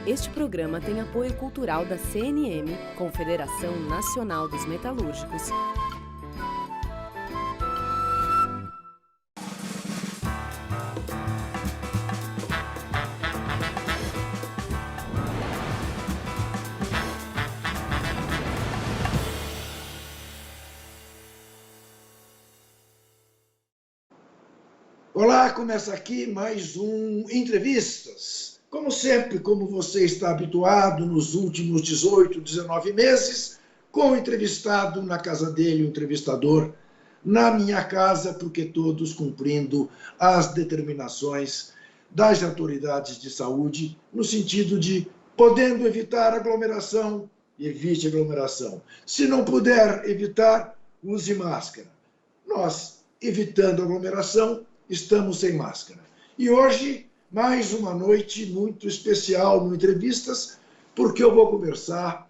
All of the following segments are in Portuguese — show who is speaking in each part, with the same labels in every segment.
Speaker 1: Este programa tem apoio cultural da CNM, Confederação Nacional dos Metalúrgicos.
Speaker 2: Olá, começa aqui mais um Entrevistas. Como sempre, como você está habituado nos últimos 18, 19 meses, com o entrevistado na casa dele, o entrevistador na minha casa, porque todos cumprindo as determinações das autoridades de saúde, no sentido de, podendo evitar aglomeração, evite aglomeração. Se não puder evitar, use máscara. Nós, evitando aglomeração, estamos sem máscara. E hoje, mais uma noite muito especial no Entrevistas, porque eu vou conversar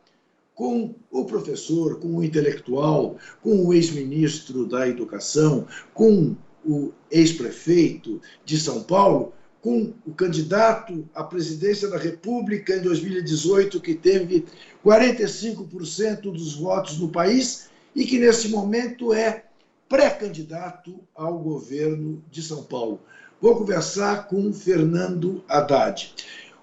Speaker 2: com o professor, com o intelectual, com o ex-ministro da Educação, com o ex-prefeito de São Paulo, com o candidato à presidência da República em 2018, que teve 45% dos votos no país e que, nesse momento, é pré-candidato ao governo de São Paulo. Vou conversar com Fernando Haddad.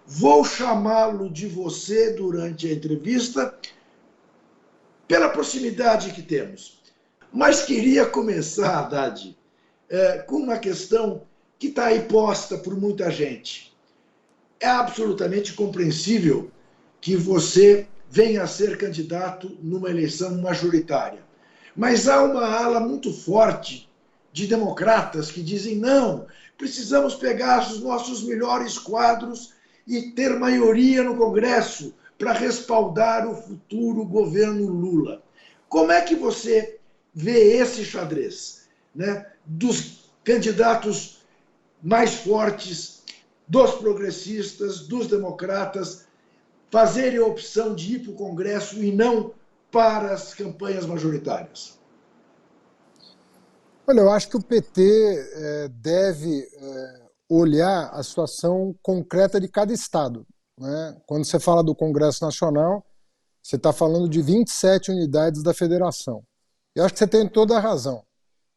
Speaker 2: Vou chamá-lo de você durante a entrevista, pela proximidade que temos. Mas queria começar, Haddad, com uma questão que está aí posta por muita gente. É absolutamente compreensível que você venha a ser candidato numa eleição majoritária. Mas há uma ala muito forte de democratas que dizem não, precisamos pegar os nossos melhores quadros e ter maioria no Congresso para respaldar o futuro governo Lula. Como é que você vê esse xadrez, né, dos candidatos mais fortes, dos progressistas, dos democratas, fazerem a opção de ir para o Congresso e não para as campanhas majoritárias?
Speaker 3: Olha, eu acho que o PT deve olhar a situação concreta de cada estado, né? Quando você fala do Congresso Nacional, você está falando de 27 unidades da federação. Eu acho que você tem toda a razão.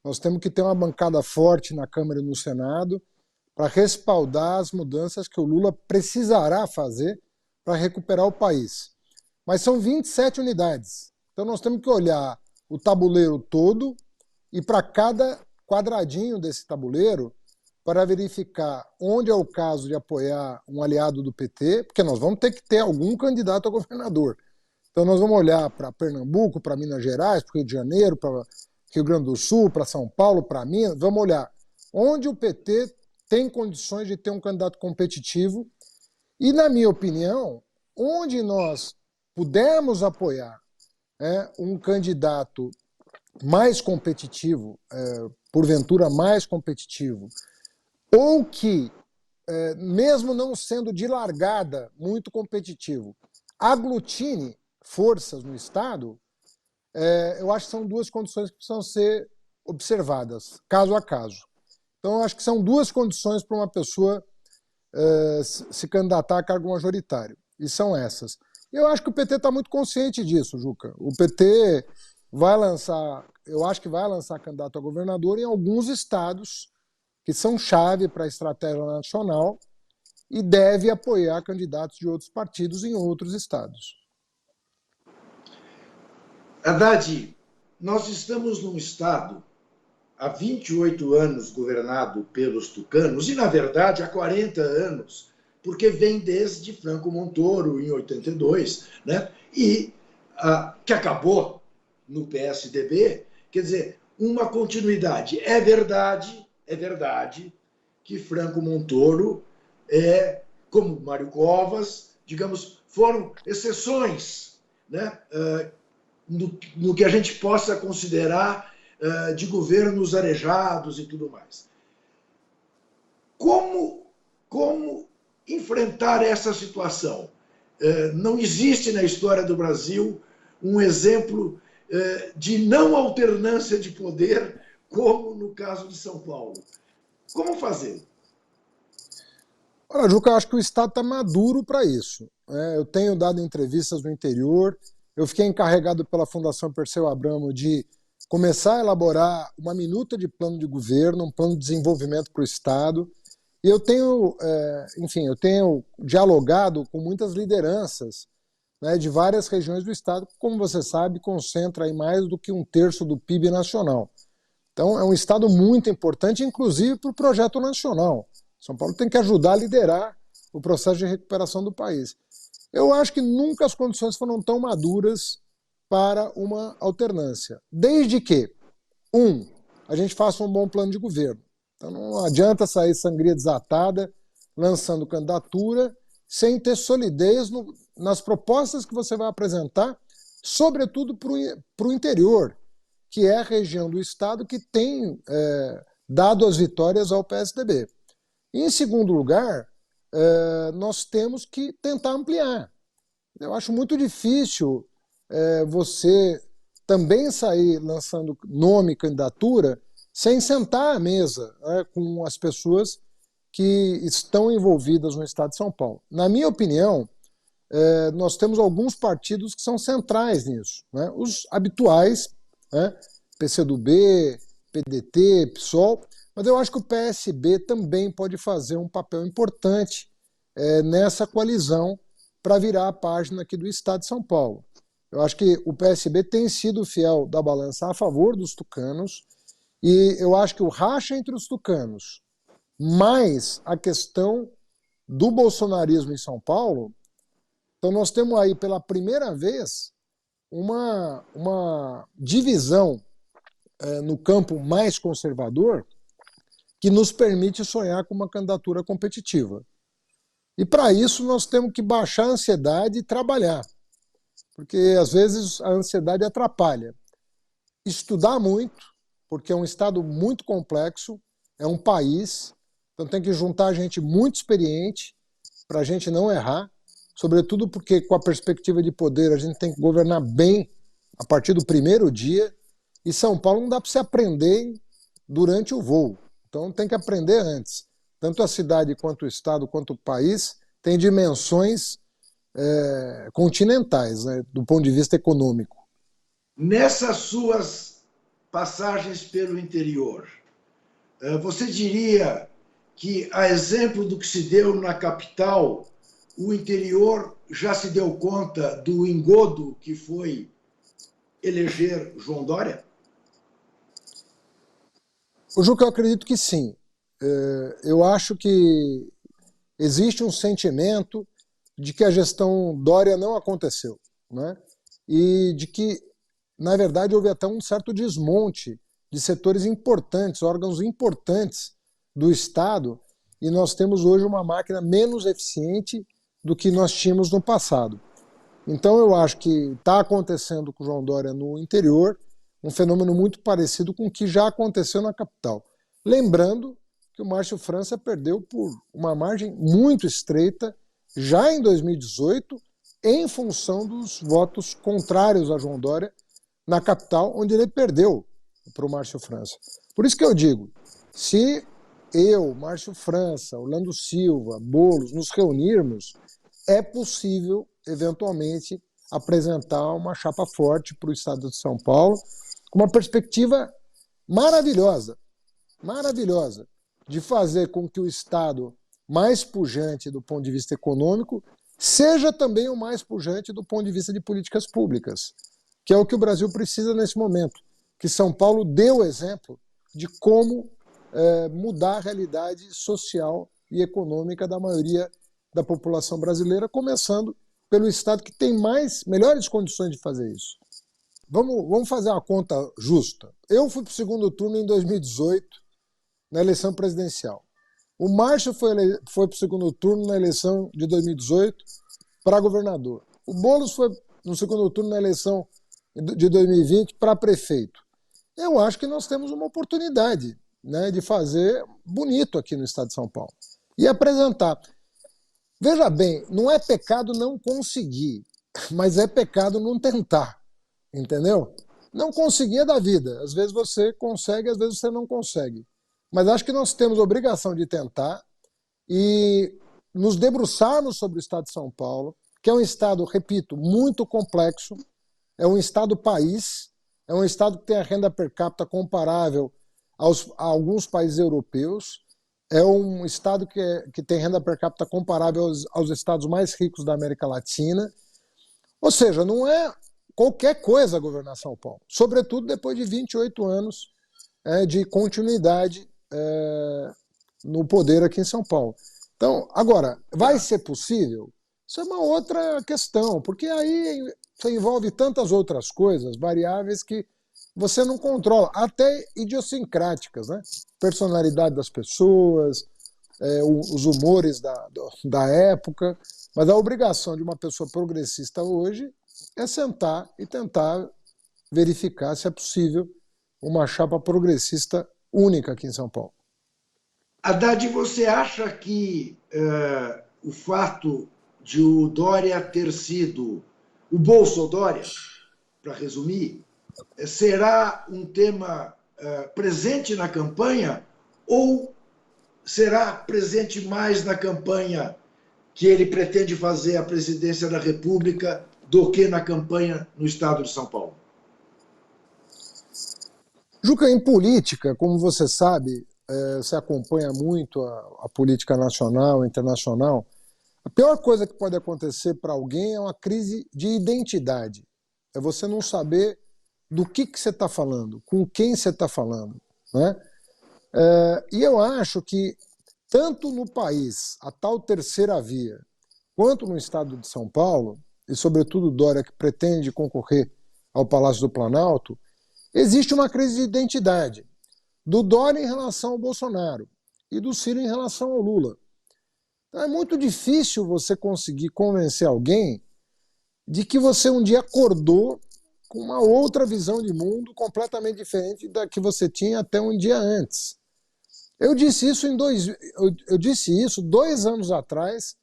Speaker 3: Nós temos que ter uma bancada forte na Câmara e no Senado para respaldar as mudanças que o Lula precisará fazer para recuperar o país. Mas são 27 unidades. Então nós temos que olhar o tabuleiro todo e para cada quadradinho desse tabuleiro para verificar onde é o caso de apoiar um aliado do PT, porque nós vamos ter que ter algum candidato a governador. Então nós vamos olhar para Pernambuco, para Minas Gerais, para Rio de Janeiro, para Rio Grande do Sul, para São Paulo, para Minas. Vamos olhar onde o PT tem condições de ter um candidato competitivo e, na minha opinião, onde nós pudermos apoiar um candidato mais competitivo, porventura mais competitivo, ou que, mesmo não sendo de largada muito competitivo, aglutine forças no Estado, eu acho que são duas condições que precisam ser observadas, caso a caso. Então, eu acho que são duas condições para uma pessoa se candidatar a cargo majoritário, e são essas. Eu acho que o PT está muito consciente disso, Juca. O PT vai lançar, eu acho que vai lançar candidato a governador em alguns estados que são chave para a estratégia nacional e deve apoiar candidatos de outros partidos em outros estados.
Speaker 2: Haddad, nós estamos num estado há 28 anos governado pelos tucanos e, na verdade, há 40 anos, porque vem desde Franco Montoro, em 82, né? E que acabou no PSDB, quer dizer, uma continuidade. É verdade que Franco Montoro, como Mário Covas, digamos, foram exceções, né, no que a gente possa considerar de governos arejados e tudo mais. Como enfrentar essa situação? Não existe na história do Brasil um exemplo de não alternância de poder, como no caso de São Paulo. Como fazer?
Speaker 3: Olha, Juca, eu acho que o Estado está maduro para isso. Eu tenho dado entrevistas no interior, eu fiquei encarregado pela Fundação Perseu Abramo de começar a elaborar uma minuta de plano de governo, um plano de desenvolvimento para o Estado. E eu tenho, enfim, eu tenho dialogado com muitas lideranças, né, de várias regiões do Estado, que, como você sabe, concentra aí mais do que um terço do PIB nacional. Então, é um Estado muito importante, inclusive para o projeto nacional. São Paulo tem que ajudar a liderar o processo de recuperação do país. Eu acho que nunca as condições foram tão maduras para uma alternância. Desde que, a gente faça um bom plano de governo. Então, não adianta sair sangria desatada, lançando candidatura, sem ter solidez nas propostas que você vai apresentar, sobretudo para o interior, que é a região do Estado que tem dado as vitórias ao PSDB. E, em segundo lugar, nós temos que tentar ampliar. Eu acho muito difícil você também sair lançando nome e candidatura sem sentar à mesa, né, com as pessoas que estão envolvidas no Estado de São Paulo. Na minha opinião, nós temos alguns partidos que são centrais nisso, né? Os habituais, né? PCdoB, PDT, PSOL, mas eu acho que o PSB também pode fazer um papel importante nessa coalizão para virar a página aqui do Estado de São Paulo. Eu acho que o PSB tem sido fiel da balança a favor dos tucanos, e eu acho que o racha entre os tucanos, mais a questão do bolsonarismo em São Paulo, então nós temos aí pela primeira vez uma divisão no campo mais conservador que nos permite sonhar com uma candidatura competitiva. E para isso nós temos que baixar a ansiedade e trabalhar, porque às vezes a ansiedade atrapalha. Estudar muito, porque é um estado muito complexo, é um país, então tem que juntar gente muito experiente para a gente não errar, sobretudo porque com a perspectiva de poder a gente tem que governar bem a partir do primeiro dia, e São Paulo não dá para se aprender durante o voo, então tem que aprender antes. Tanto a cidade quanto o estado quanto o país têm dimensões continentais, né, do ponto de vista econômico.
Speaker 2: Nessas suas passagens pelo interior, você diria que, a exemplo do que se deu na capital, o interior já se deu conta do engodo que foi eleger João Dória?
Speaker 3: O Juca, eu acredito que sim. Eu acho que existe um sentimento de que a gestão Dória não aconteceu, né? E de que, na verdade, houve até um certo desmonte de setores importantes, órgãos importantes do Estado, e nós temos hoje uma máquina menos eficiente do que nós tínhamos no passado. Então eu acho que está acontecendo com o João Dória no interior um fenômeno muito parecido com o que já aconteceu na capital. Lembrando que o Márcio França perdeu por uma margem muito estreita já em 2018, em função dos votos contrários a João Dória na capital, onde ele perdeu para o Márcio França. Por isso que eu digo, se eu, Márcio França, Orlando Silva, Boulos, nos reunirmos, é possível, eventualmente, apresentar uma chapa forte para o Estado de São Paulo, com uma perspectiva maravilhosa, de fazer com que o Estado mais pujante do ponto de vista econômico seja também o mais pujante do ponto de vista de políticas públicas, que é o que o Brasil precisa nesse momento, que São Paulo deu exemplo de como mudar a realidade social e econômica da maioria da população brasileira, começando pelo Estado que tem melhores condições de fazer isso. Vamos fazer uma conta justa. Eu fui para o segundo turno em 2018, na eleição presidencial. O Márcio foi para o segundo turno na eleição de 2018 para governador. O Boulos foi no segundo turno na eleição de 2020 para prefeito. Eu acho que nós temos uma oportunidade, né, de fazer bonito aqui no Estado de São Paulo e apresentar. Veja bem, não é pecado não conseguir, mas é pecado não tentar, entendeu? Não conseguir é da vida. Às vezes você consegue, às vezes você não consegue. Mas acho que nós temos a obrigação de tentar, e nos debruçarmos sobre o Estado de São Paulo, que é um Estado, repito, muito complexo, é um Estado-país, é um Estado que tem a renda per capita comparável a alguns países europeus, é um Estado que tem renda per capita comparável aos estados mais ricos da América Latina. Ou seja, não é qualquer coisa governar São Paulo, sobretudo depois de 28 anos de continuidade no poder aqui em São Paulo. Então, agora, vai ser possível? Isso é uma outra questão, porque aí você envolve tantas outras coisas, variáveis que você não controla, até idiosincráticas, né? Personalidade das pessoas, os humores da época, mas a obrigação de uma pessoa progressista hoje é sentar e tentar verificar se é possível uma chapa progressista única aqui em São Paulo.
Speaker 2: Haddad, você acha que o fato de o Dória ter sido o Bolsodória, para resumir, será um tema presente na campanha ou será presente mais na campanha que ele pretende fazer à presidência da República do que na campanha no estado de São Paulo?
Speaker 3: Juca, em política, como você sabe, você acompanha muito a política nacional, internacional, a pior coisa que pode acontecer para alguém é uma crise de identidade. É você não saber do que você está falando, com quem você está falando, né? E eu acho que, tanto no país, a tal terceira via, quanto no estado de São Paulo, e sobretudo Dória, que pretende concorrer ao Palácio do Planalto, existe uma crise de identidade do Dória em relação ao Bolsonaro e do Ciro em relação ao Lula. Então é muito difícil você conseguir convencer alguém de que você um dia acordou com uma outra visão de mundo completamente diferente da que você tinha até um dia antes. Eu disse isso 2 anos atrás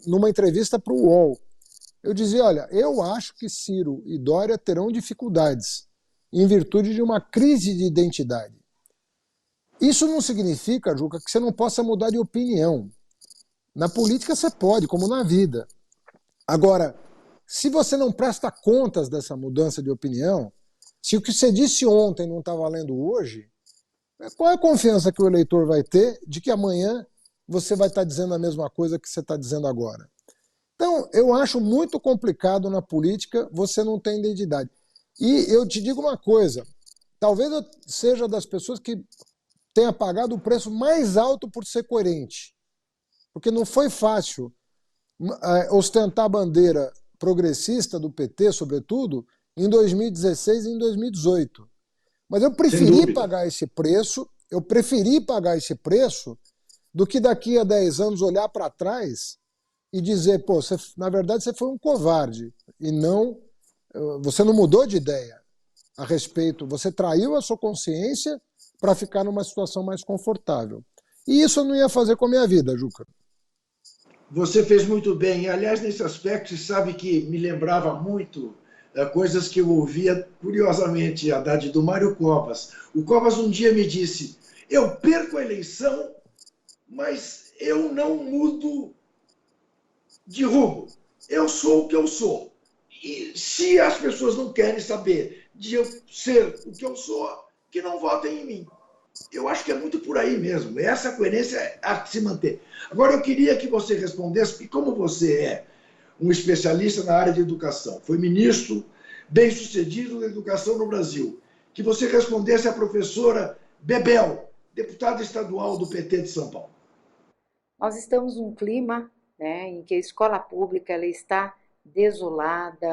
Speaker 3: numa entrevista para o UOL. Eu dizia, olha, eu acho que Ciro e Dória terão dificuldades em virtude de uma crise de identidade. Isso não significa, Juca, que você não possa mudar de opinião. Na política você pode, como na vida. Agora, se você não presta contas dessa mudança de opinião, se o que você disse ontem não está valendo hoje, qual é a confiança que o eleitor vai ter de que amanhã você vai estar dizendo a mesma coisa que você está dizendo agora? Então, eu acho muito complicado na política você não ter identidade. E eu te digo uma coisa, talvez eu seja das pessoas que tenha pagado o preço mais alto por ser coerente. Porque não foi fácil ostentar a bandeira progressista do PT, sobretudo, em 2016 e em 2018. Mas eu preferi pagar esse preço, do que daqui a 10 anos olhar para trás e dizer, pô, na verdade você foi um covarde e você não mudou de ideia a respeito, você traiu a sua consciência para ficar numa situação mais confortável. E isso eu não ia fazer com a minha vida, Juca.
Speaker 2: Você fez muito bem. Aliás, nesse aspecto, você sabe que me lembrava muito coisas que eu ouvia, curiosamente, Haddad, do Mário Covas. O Covas um dia me disse, eu perco a eleição, mas eu não mudo de rumo. Eu sou o que eu sou. E se as pessoas não querem saber de eu ser o que eu sou, que não votem em mim. Eu acho que é muito por aí mesmo. Essa coerência há que se manter. Agora, eu queria que você respondesse, porque como você é um especialista na área de educação, foi ministro bem-sucedido da educação no Brasil, que você respondesse à professora Bebel, deputada estadual do PT de São Paulo.
Speaker 4: Nós estamos num clima, né, em que a escola pública ela está desolada,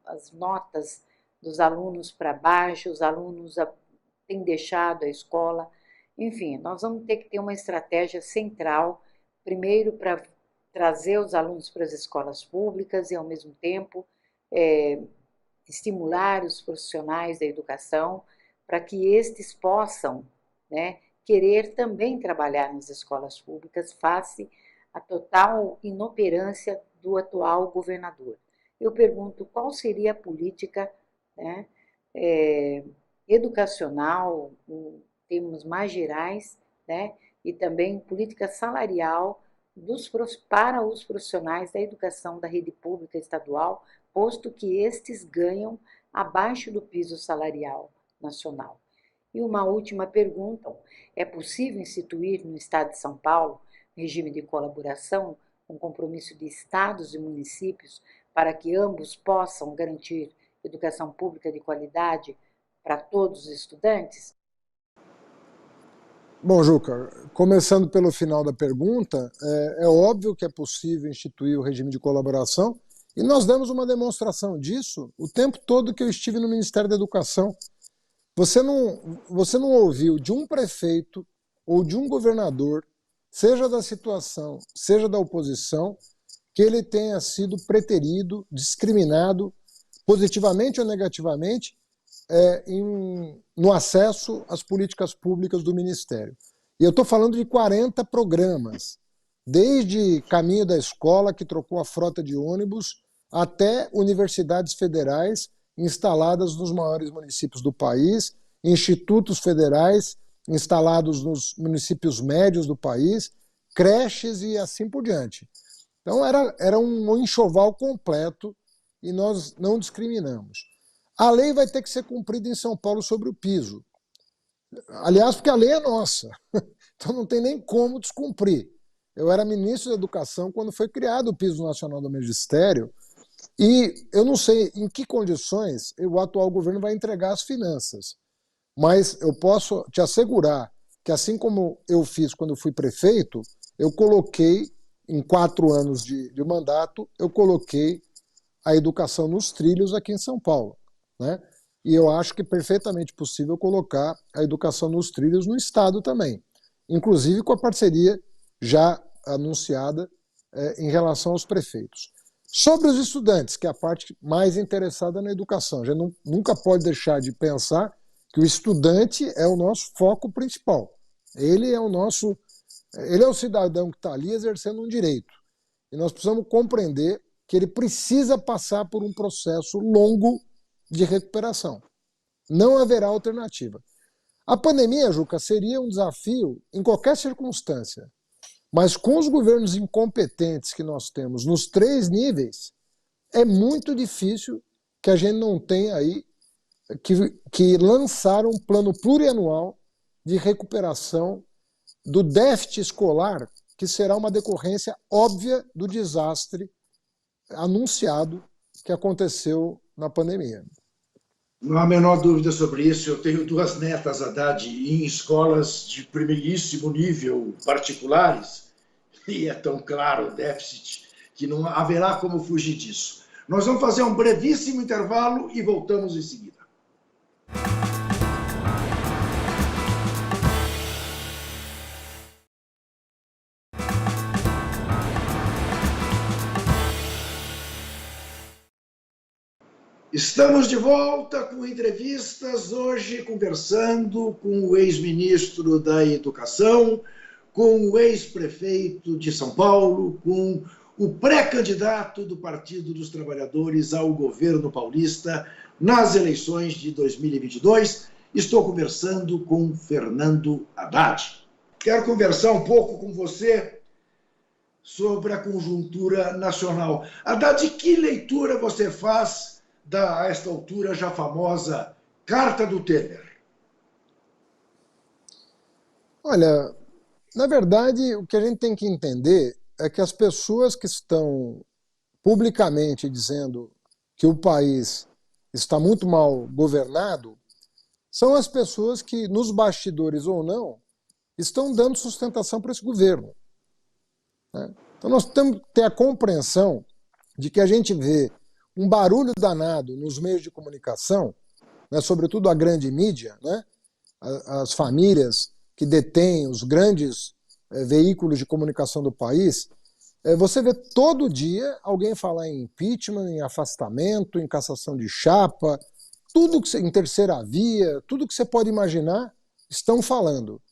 Speaker 4: as notas dos alunos para baixo, os alunos têm deixado a escola. Enfim, nós vamos ter que ter uma estratégia central, primeiro para trazer os alunos para as escolas públicas e, ao mesmo tempo, estimular os profissionais da educação para que estes possam, né, querer também trabalhar nas escolas públicas face à total inoperância do atual governador. Eu pergunto qual seria a política, né, educacional, em termos mais gerais, né, e também política salarial para os profissionais da educação da rede pública estadual, posto que estes ganham abaixo do piso salarial nacional. E uma última pergunta: é possível instituir no Estado de São Paulo regime de colaboração, um compromisso de estados e municípios para que ambos possam garantir educação pública de qualidade para todos os estudantes?
Speaker 3: Bom, Juca, começando pelo final da pergunta, é óbvio que é possível instituir o regime de colaboração e nós demos uma demonstração disso o tempo todo que eu estive no Ministério da Educação. Você não ouviu de um prefeito ou de um governador, seja da situação, seja da oposição, que ele tenha sido preterido, discriminado, positivamente ou negativamente, no acesso às políticas públicas do Ministério. E eu estou falando de 40 programas, desde Caminho da Escola, que trocou a frota de ônibus, até universidades federais instaladas nos maiores municípios do país, institutos federais instalados nos municípios médios do país, creches e assim por diante. Então era um enxoval completo e nós não discriminamos. A lei vai ter que ser cumprida em São Paulo sobre o piso. Aliás, porque a lei é nossa, então não tem nem como descumprir. Eu era ministro da Educação quando foi criado o piso nacional do magistério e eu não sei em que condições o atual governo vai entregar as finanças, mas eu posso te assegurar que, assim como eu fiz quando fui prefeito, eu coloquei, em 4 anos de mandato, eu coloquei a educação nos trilhos aqui em São Paulo, né? E eu acho que é perfeitamente possível colocar a educação nos trilhos no Estado também, inclusive com a parceria já anunciada em relação aos prefeitos. Sobre os estudantes, que é a parte mais interessada na educação, a gente nunca pode deixar de pensar que o estudante é o nosso foco principal. Ele é o cidadão que está ali exercendo um direito. E nós precisamos compreender que ele precisa passar por um processo longo de recuperação. Não haverá alternativa. A pandemia, Juca, seria um desafio em qualquer circunstância, mas com os governos incompetentes que nós temos nos 3 níveis, é muito difícil que a gente não tenha aí que lançar um plano plurianual de recuperação do déficit escolar, que será uma decorrência óbvia do desastre anunciado que aconteceu na pandemia.
Speaker 2: Não há a menor dúvida sobre isso. Eu tenho 2 netas, Haddad, em escolas de primeiríssimo nível particulares, e é tão claro o déficit que não haverá como fugir disso. Nós vamos fazer um brevíssimo intervalo e voltamos em seguida. Estamos de volta com entrevistas, hoje conversando com o ex-ministro da Educação, com o ex-prefeito de São Paulo, com o pré-candidato do Partido dos Trabalhadores ao governo paulista nas eleições de 2022. Estou conversando com Fernando Haddad. Quero conversar um pouco com você sobre a conjuntura nacional. Haddad, que leitura você faz a esta altura já famosa Carta do Temer?
Speaker 3: Olha, na verdade, o que a gente tem que entender é que as pessoas que estão publicamente dizendo que o país está muito mal governado são as pessoas que, nos bastidores ou não, estão dando sustentação para esse governo, né? Então nós temos que ter a compreensão de que a gente vê um barulho danado nos meios de comunicação, né, sobretudo a grande mídia, né, as famílias que detêm os grandes veículos de comunicação do país. Você vê todo dia alguém falar em impeachment, em afastamento, em cassação de chapa, tudo que em terceira via, tudo que você pode imaginar, estão falando.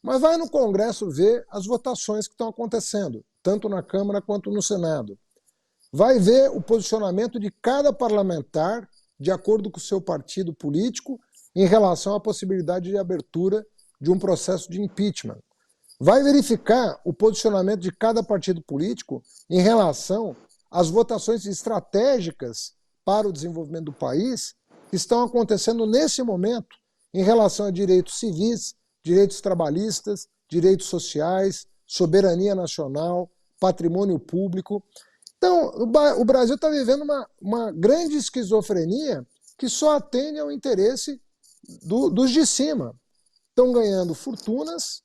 Speaker 3: Mas vai no Congresso ver as votações que estão acontecendo, tanto na Câmara quanto no Senado. Vai ver o posicionamento de cada parlamentar, de acordo com o seu partido político, em relação à possibilidade de abertura de um processo de impeachment. vai verificar o posicionamento de cada partido político em relação às votações estratégicas para o desenvolvimento do país que estão acontecendo nesse momento em relação a direitos civis, direitos trabalhistas, direitos sociais, soberania nacional, patrimônio público. Então, o Brasil está vivendo uma grande esquizofrenia que só atende ao interesse dos de cima. Estão ganhando fortunas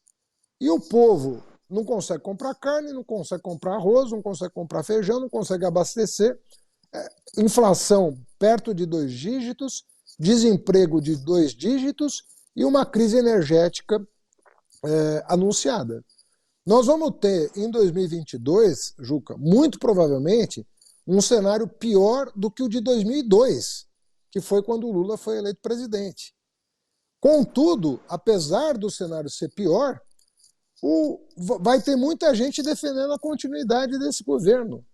Speaker 3: e o povo não consegue comprar carne, não consegue comprar arroz, não consegue comprar feijão, não consegue abastecer. Inflação perto de 2 dígitos, desemprego de 2 dígitos e uma crise energética anunciada. Nós vamos ter, em 2022, Juca, muito provavelmente, um cenário pior do que o de 2002, que foi quando o Lula foi eleito presidente. Contudo, apesar do cenário ser pior, vai ter muita gente defendendo a continuidade desse governo,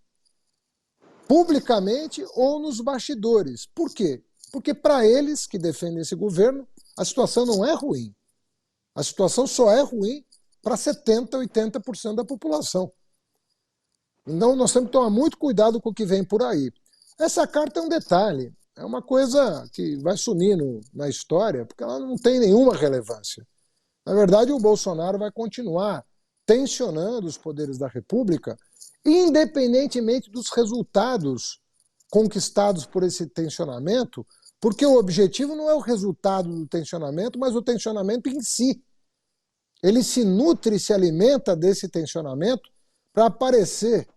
Speaker 3: publicamente ou nos bastidores. Por quê? Porque para eles que defendem esse governo, a situação não é ruim. A situação só é ruim para 70%, 80% da população. Então nós temos que tomar muito cuidado com o que vem por aí. Essa carta é um detalhe, é uma coisa que vai sumir na história, porque ela não tem nenhuma relevância. Na verdade, o Bolsonaro vai continuar tensionando os poderes da República, independentemente dos resultados conquistados por esse tensionamento, porque o objetivo não é o resultado do tensionamento, mas o tensionamento em si. Ele se nutre, se alimenta desse tensionamento para aparecer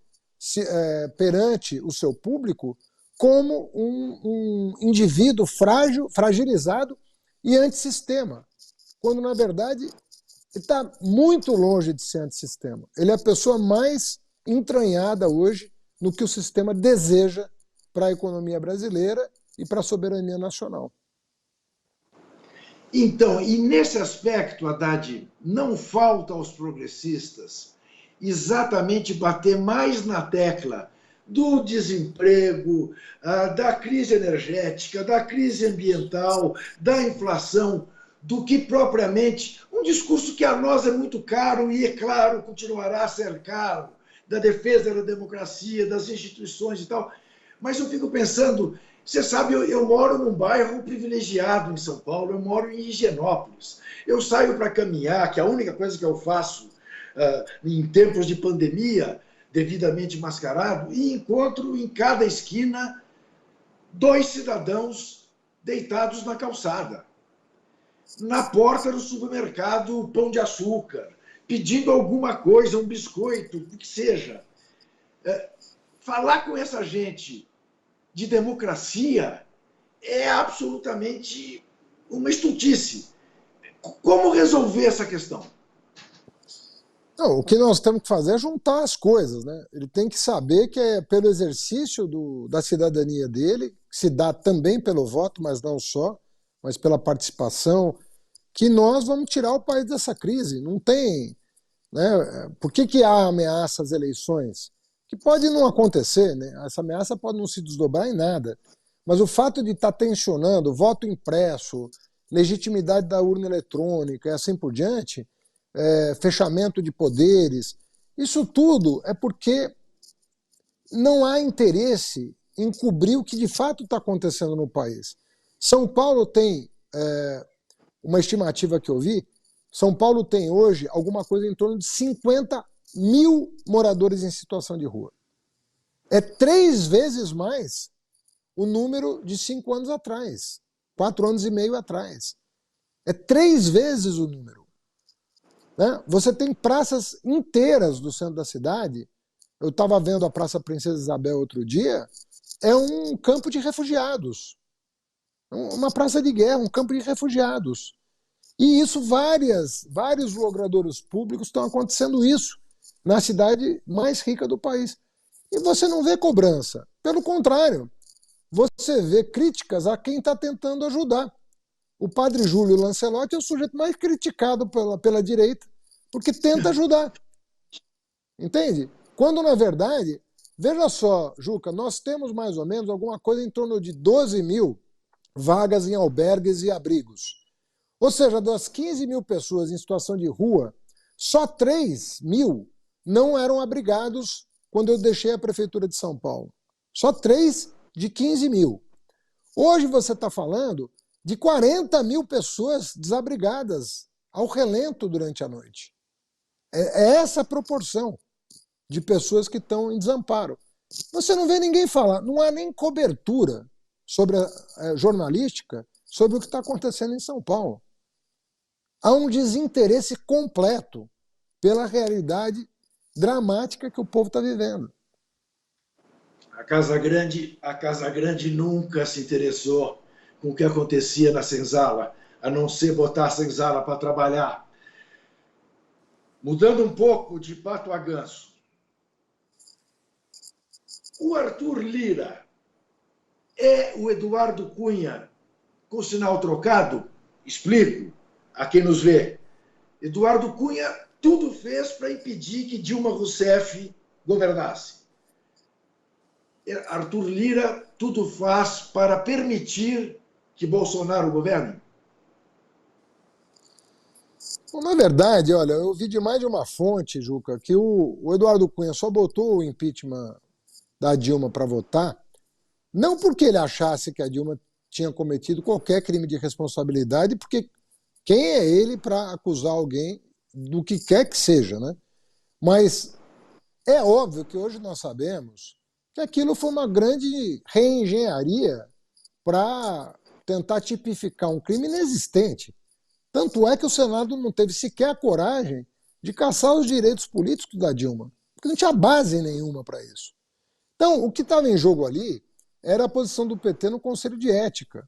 Speaker 3: perante o seu público como um indivíduo frágil, fragilizado e antissistema, quando, na verdade, ele está muito longe de ser antissistema. Ele é a pessoa mais entranhada hoje no que o sistema deseja para a economia brasileira e para a soberania nacional.
Speaker 2: Então, e nesse aspecto, Haddad, não falta aos progressistas exatamente bater mais na tecla do desemprego, da crise energética, da crise ambiental, da inflação, do que propriamente um discurso que a nós é muito caro e, é claro, continuará a ser caro, da defesa da democracia, das instituições e tal. Mas eu fico pensando, você sabe, eu moro num bairro privilegiado em São Paulo, eu moro em Higienópolis. Eu saio para caminhar, que é a única coisa que eu faço em tempos de pandemia, devidamente mascarado, e encontro em cada esquina 2 cidadãos deitados na calçada, na porta do supermercado Pão de Açúcar, pedindo alguma coisa, um biscoito, o que seja. Falar com essa gente de democracia é absolutamente uma estultice. Como resolver essa questão?
Speaker 3: Não, o que nós temos que fazer é juntar as coisas, né? Ele tem que saber que é pelo exercício da cidadania dele, que se dá também pelo voto, mas não só, mas pela participação, que nós vamos tirar o país dessa crise. Não tem, né? Por que há ameaça às eleições? Que pode não acontecer, né? Essa ameaça pode não se desdobrar em nada, mas o fato de estar tensionando voto impresso, legitimidade da urna eletrônica e assim por diante, fechamento de poderes, isso tudo é porque não há interesse em cobrir o que de fato está acontecendo no país. São Paulo tem, uma estimativa que eu vi, São Paulo tem hoje alguma coisa em torno de 50 mil moradores em situação de rua. É 3 vezes mais o número de 5 anos atrás, 4 anos e meio atrás. É 3 vezes o número. Né? Você tem praças inteiras do centro da cidade. Eu estava vendo a Praça Princesa Isabel outro dia, é um campo de refugiados. Uma praça de guerra, um campo de refugiados. E isso, vários logradouros públicos estão acontecendo isso na cidade mais rica do país. E você não vê cobrança. Pelo contrário, você vê críticas a quem está tentando ajudar. O padre Júlio Lancelotti é o sujeito mais criticado pela direita, porque tenta ajudar. Entende? Quando, na verdade, veja só, Juca, nós temos mais ou menos alguma coisa em torno de 12 mil vagas em albergues e abrigos. Ou seja, das 15 mil pessoas em situação de rua, Só 3 mil não eram abrigados quando eu deixei a Prefeitura de São Paulo. Só 3 de 15 mil. Hoje você está falando de 40 mil pessoas desabrigadas ao relento durante a noite. É essa a proporção de pessoas que estão em desamparo. Você não vê ninguém falar, não há nem cobertura sobre jornalística sobre o que está acontecendo em São Paulo. Há um desinteresse completo pela realidade dramática que o povo está vivendo.
Speaker 2: A Casa Grande nunca se interessou com o que acontecia na senzala, a não ser botar a senzala para trabalhar. Mudando um pouco de pato a ganso. O Arthur Lira é o Eduardo Cunha com sinal trocado? Explico a quem nos vê. Eduardo Cunha tudo fez para impedir que Dilma Rousseff governasse. Arthur Lira tudo faz para permitir que Bolsonaro governe?
Speaker 3: Bom, na verdade, olha, eu vi de mais de uma fonte, Juca, que o Eduardo Cunha só botou o impeachment da Dilma para votar, não porque ele achasse que a Dilma tinha cometido qualquer crime de responsabilidade, porque quem é ele para acusar alguém do que quer que seja, né? Mas é óbvio que hoje nós sabemos que aquilo foi uma grande reengenharia para tentar tipificar um crime inexistente. Tanto é que o Senado não teve sequer a coragem de caçar os direitos políticos da Dilma, porque não tinha base nenhuma para isso. Então, o que estava em jogo ali era a posição do PT no Conselho de Ética.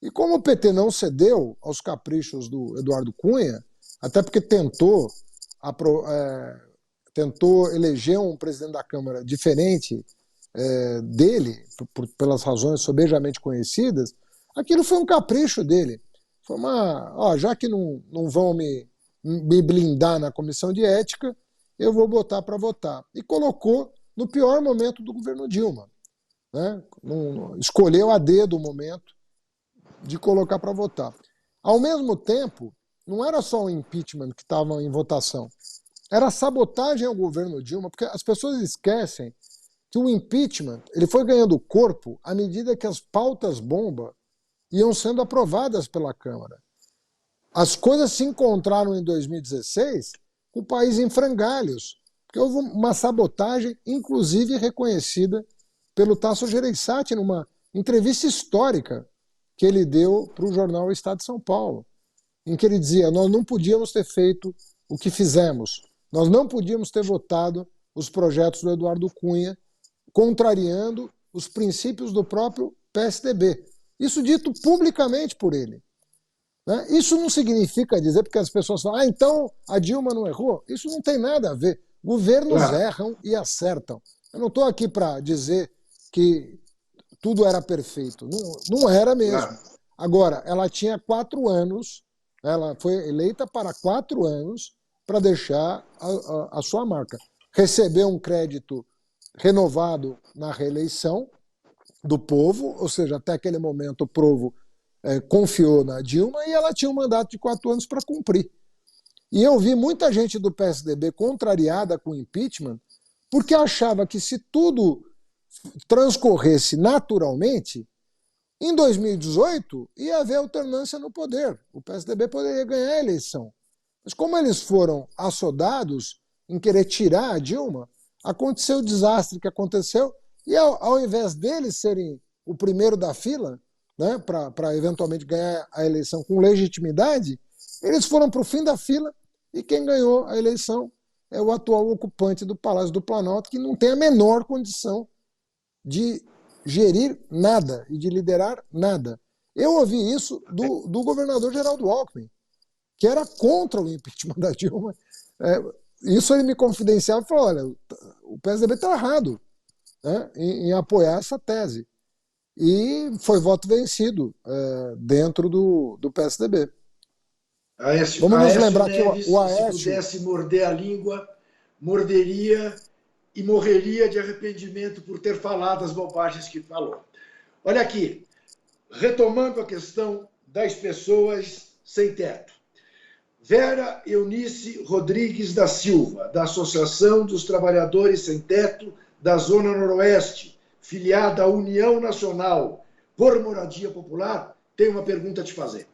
Speaker 3: E como o PT não cedeu aos caprichos do Eduardo Cunha, até porque tentou eleger um presidente da Câmara diferente dele, pelas razões sobejamente conhecidas, aquilo foi um capricho dele. Foi já que não vão me blindar na comissão de ética, eu vou botar para votar. E colocou no pior momento do governo Dilma, né? Escolheu a dedo o momento de colocar para votar. Ao mesmo tempo, não era só o impeachment que estava em votação, era a sabotagem ao governo Dilma, porque as pessoas esquecem que o impeachment ele foi ganhando corpo à medida que as pautas-bomba iam sendo aprovadas pela Câmara. As coisas se encontraram em 2016 com o país em frangalhos, porque houve uma sabotagem, inclusive reconhecida pelo Tasso Gereissati numa entrevista histórica que ele deu para o jornal Estado de São Paulo, em que ele dizia: nós não podíamos ter feito o que fizemos, nós não podíamos ter votado os projetos do Eduardo Cunha, contrariando os princípios do próprio PSDB. Isso dito publicamente por ele. Né? Isso não significa dizer, porque as pessoas falam, então a Dilma não errou. Isso não tem nada a ver. Governos erram e acertam. Eu não estou aqui para dizer que tudo era perfeito. Não era mesmo. Agora, ela tinha 4 anos, ela foi eleita para 4 anos para deixar a sua marca. Recebeu um crédito renovado na reeleição do povo, ou seja, até aquele momento o povo confiou na Dilma e ela tinha um mandato de 4 anos para cumprir. E eu vi muita gente do PSDB contrariada com o impeachment porque achava que se tudo transcorresse naturalmente, em 2018 ia haver alternância no poder. O PSDB poderia ganhar a eleição. Mas como eles foram assodados em querer tirar a Dilma, aconteceu o desastre que aconteceu e ao invés deles serem o primeiro da fila, né, para eventualmente ganhar a eleição com legitimidade, eles foram para o fim da fila e quem ganhou a eleição é o atual ocupante do Palácio do Planalto, que não tem a menor condição de gerir nada e de liderar nada. Eu ouvi isso do governador Geraldo Alckmin, que era contra o impeachment da Dilma. Isso ele me confidenciava e falou: olha, o PSDB está errado, né, em apoiar essa tese. E foi voto vencido dentro do PSDB. Vamos nos lembrar
Speaker 2: Neves,
Speaker 3: que o Aécio,
Speaker 2: se pudesse morder a língua, morderia e morreria de arrependimento por ter falado as bobagens que falou. Olha aqui, retomando a questão das pessoas sem teto. Vera Eunice Rodrigues da Silva, da Associação dos Trabalhadores Sem Teto da Zona Noroeste, filiada à União Nacional por Moradia Popular, tem uma pergunta a te fazer.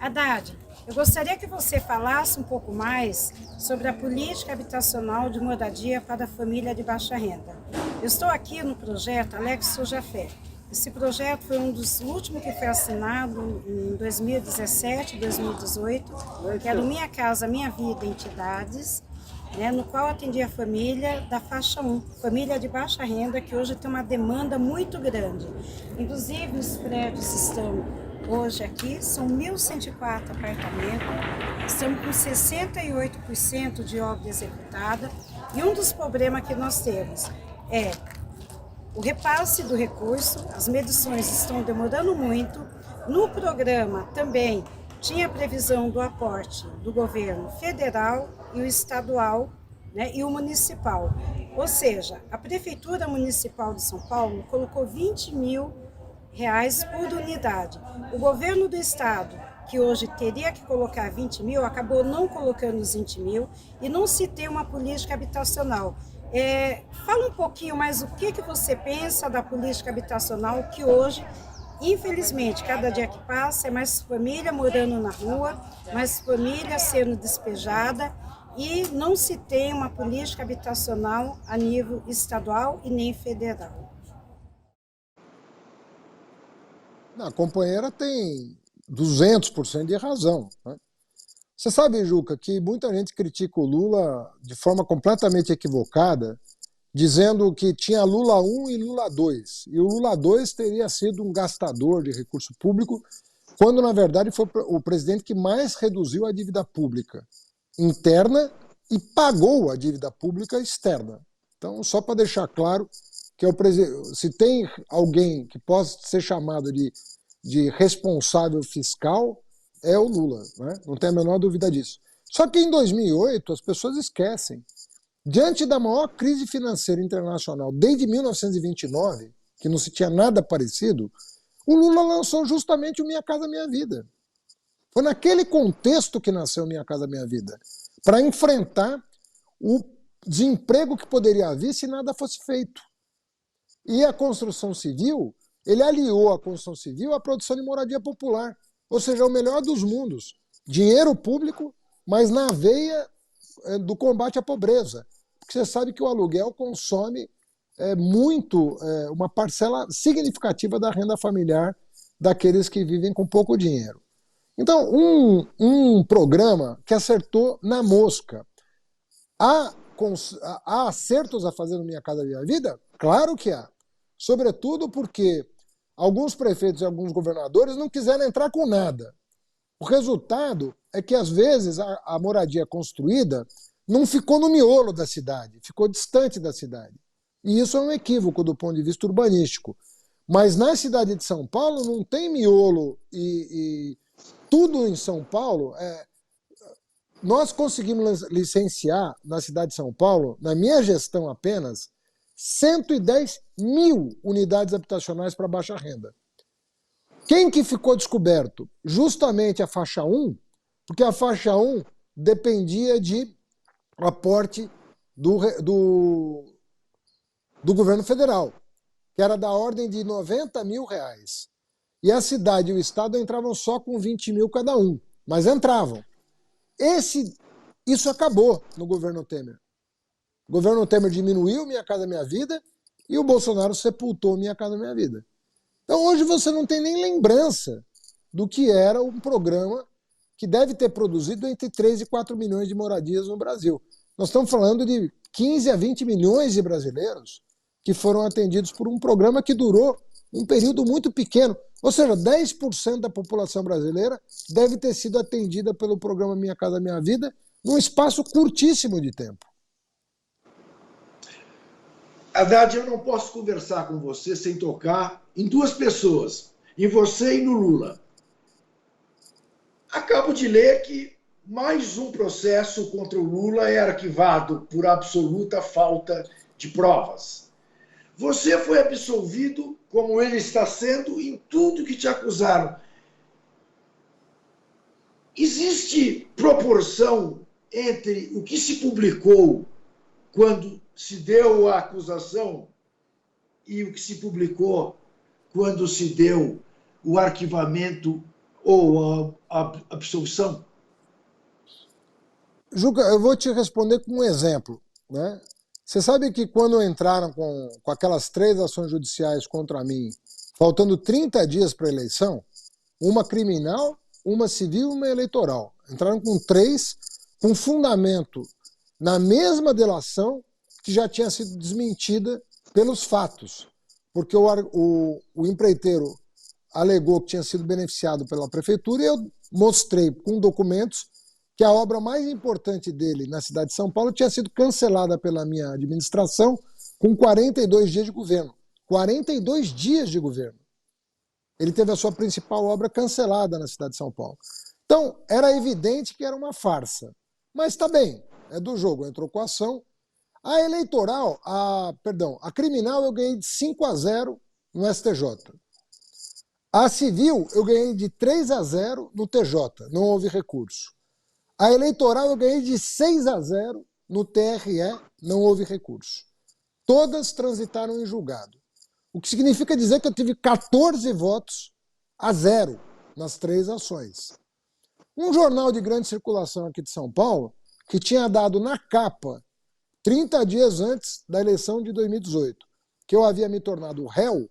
Speaker 5: Haddad, eu gostaria que você falasse um pouco mais sobre a política habitacional de moradia para a família de baixa renda. Eu estou aqui no projeto Alex Sojafé. Esse projeto foi um dos últimos que foi assinado em 2017, 2018, que era o Minha Casa Minha Vida Entidades, né, no qual atendia a família da faixa 1, família de baixa renda, que hoje tem uma demanda muito grande. Inclusive, os prédios estão hoje aqui, são 1.104 apartamentos, estamos com 68% de obra executada, e um dos problemas que nós temos é o repasse do recurso, as medições estão demorando muito. No programa também tinha previsão do aporte do governo federal e o estadual, né, e o municipal. Ou seja, a Prefeitura Municipal de São Paulo colocou R$20 mil por unidade. O governo do estado, que hoje teria que colocar 20 mil, acabou não colocando os 20 mil e não se tem uma política habitacional. Fala um pouquinho mais o que você pensa da política habitacional, que hoje, infelizmente, cada dia que passa é mais família morando na rua, mais família sendo despejada e não se tem uma política habitacional a nível estadual e nem federal.
Speaker 3: A companheira tem 200% de razão, né? Você sabe, Juca, que muita gente critica o Lula de forma completamente equivocada, dizendo que tinha Lula 1 e Lula 2. E o Lula 2 teria sido um gastador de recurso público, quando, na verdade, foi o presidente que mais reduziu a dívida pública interna e pagou a dívida pública externa. Então, só para deixar claro que se tem alguém que possa ser chamado de responsável fiscal, é o Lula, né? Não tem a menor dúvida disso. Só que em 2008 as pessoas esquecem. Diante da maior crise financeira internacional desde 1929, que não se tinha nada parecido, o Lula lançou justamente o Minha Casa Minha Vida. Foi naquele contexto que nasceu Minha Casa Minha Vida, para enfrentar o desemprego que poderia haver se nada fosse feito. E a construção civil, ele aliou a construção civil à produção de moradia popular. Ou seja, o melhor dos mundos. Dinheiro público, mas na veia do combate à pobreza. Porque você sabe que o aluguel consome uma parcela significativa da renda familiar daqueles que vivem com pouco dinheiro. Então, um programa que acertou na mosca. Há acertos a fazer no Minha Casa Minha Vida? Claro que há. Sobretudo porque alguns prefeitos e alguns governadores não quiseram entrar com nada. O resultado é que, às vezes, a moradia construída não ficou no miolo da cidade, ficou distante da cidade. E isso é um equívoco do ponto de vista urbanístico. Mas na cidade de São Paulo não tem miolo e tudo em São Paulo. Nós conseguimos licenciar na cidade de São Paulo, na minha gestão apenas, 110 mil unidades habitacionais para baixa renda. Quem que ficou descoberto? Justamente a faixa 1, porque a faixa 1 dependia de aporte do governo federal, que era da ordem de R$90 mil. E a cidade e o estado entravam só com 20 mil cada um, mas entravam. Isso acabou no governo Temer. O governo Temer diminuiu Minha Casa Minha Vida e o Bolsonaro sepultou Minha Casa Minha Vida. Então hoje você não tem nem lembrança do que era um programa que deve ter produzido entre 3 e 4 milhões de moradias no Brasil. Nós estamos falando de 15 a 20 milhões de brasileiros que foram atendidos por um programa que durou um período muito pequeno. Ou seja, 10% da população brasileira deve ter sido atendida pelo programa Minha Casa Minha Vida num espaço curtíssimo de tempo.
Speaker 2: Haddad, eu não posso conversar com você sem tocar em duas pessoas, em você e no Lula. Acabo de ler que mais um processo contra o Lula é arquivado por absoluta falta de provas. Você foi absolvido, como ele está sendo, em tudo que te acusaram. existe proporção entre o que se publicou quando se deu a acusação e o que se publicou quando se deu o arquivamento ou a absolvição?
Speaker 3: Juca, eu vou te responder com um exemplo, né? Você sabe que quando entraram com aquelas 3 ações judiciais contra mim, faltando 30 dias para a eleição, uma criminal, uma civil e uma eleitoral. Entraram com 3, com fundamento na mesma delação que já tinha sido desmentida pelos fatos, porque o empreiteiro alegou que tinha sido beneficiado pela prefeitura e eu mostrei com documentos que a obra mais importante dele na cidade de São Paulo tinha sido cancelada pela minha administração com 42 dias de governo. 42 dias de governo. Ele teve a sua principal obra cancelada na cidade de São Paulo. Então, era evidente que era uma farsa. Mas está bem, é do jogo, entrou com a ação. A eleitoral, a criminal eu ganhei de 5-0 no STJ. A civil eu ganhei de 3-0 no TJ, não houve recurso. A eleitoral eu ganhei de 6-0 no TRE, não houve recurso. Todas transitaram em julgado. O que significa dizer que eu tive 14 votos a 0 nas 3 ações. Um jornal de grande circulação aqui de São Paulo, que tinha dado na capa, 30 dias antes da eleição de 2018, que eu havia me tornado réu,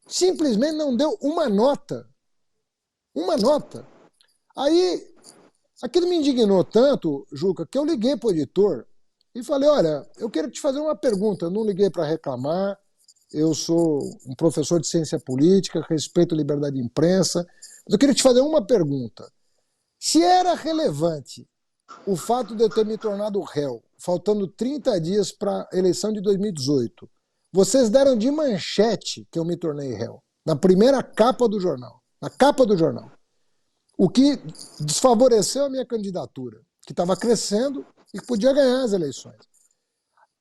Speaker 3: simplesmente não deu uma nota. Uma nota. Aí, aquilo me indignou tanto, Juca, que eu liguei para o editor e falei, olha, eu quero te fazer uma pergunta. Eu não liguei para reclamar, eu sou um professor de ciência política, respeito a liberdade de imprensa, mas eu queria te fazer uma pergunta. Se era relevante o fato de eu ter me tornado réu, faltando 30 dias para a eleição de 2018, vocês deram de manchete que eu me tornei réu, na primeira capa do jornal, na capa do jornal, o que desfavoreceu a minha candidatura, que estava crescendo e que podia ganhar as eleições.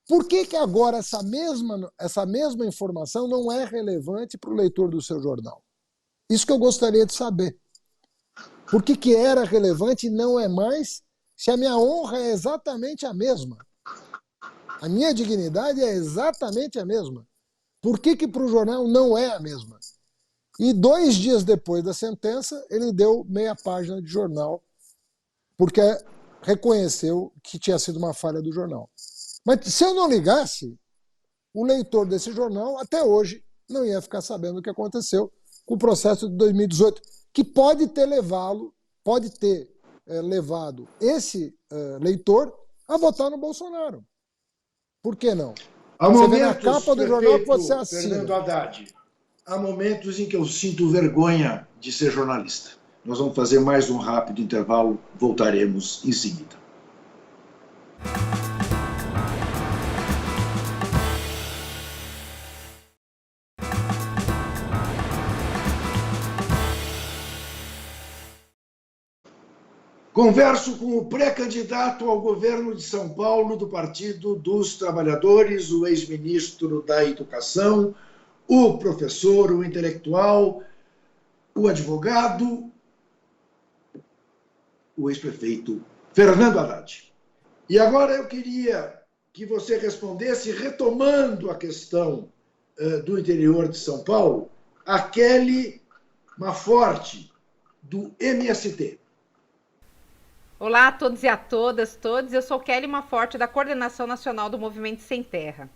Speaker 3: Por que agora essa mesma informação não é relevante para o leitor do seu jornal? Isso que eu gostaria de saber. Por que era relevante e não é mais, se a minha honra é exatamente a mesma? A minha dignidade é exatamente a mesma. Por que para o jornal não é a mesma? E 2 dias depois da sentença, ele deu meia página de jornal, porque reconheceu que tinha sido uma falha do jornal. Mas se eu não ligasse, o leitor desse jornal, até hoje, não ia ficar sabendo o que aconteceu com o processo de 2018, que pode ter levado esse leitor a votar no Bolsonaro. Por que não?
Speaker 2: Há
Speaker 3: Você
Speaker 2: momentos,
Speaker 3: vê na capa do jornal que você
Speaker 2: Fernando
Speaker 3: assina.
Speaker 2: Haddad, há momentos em que eu sinto vergonha de ser jornalista. Nós vamos fazer mais um rápido intervalo, voltaremos em seguida. Converso com o pré-candidato ao governo de São Paulo do Partido dos Trabalhadores, o ex-ministro da Educação, o professor, o intelectual, o advogado, o ex-prefeito Fernando Haddad. E agora eu queria que você respondesse, retomando a questão do interior de São Paulo, a Kelly Maforte, do MST.
Speaker 6: Olá a todos e a todas, eu sou Kelly Maforte, da Coordenação Nacional do Movimento Sem Terra.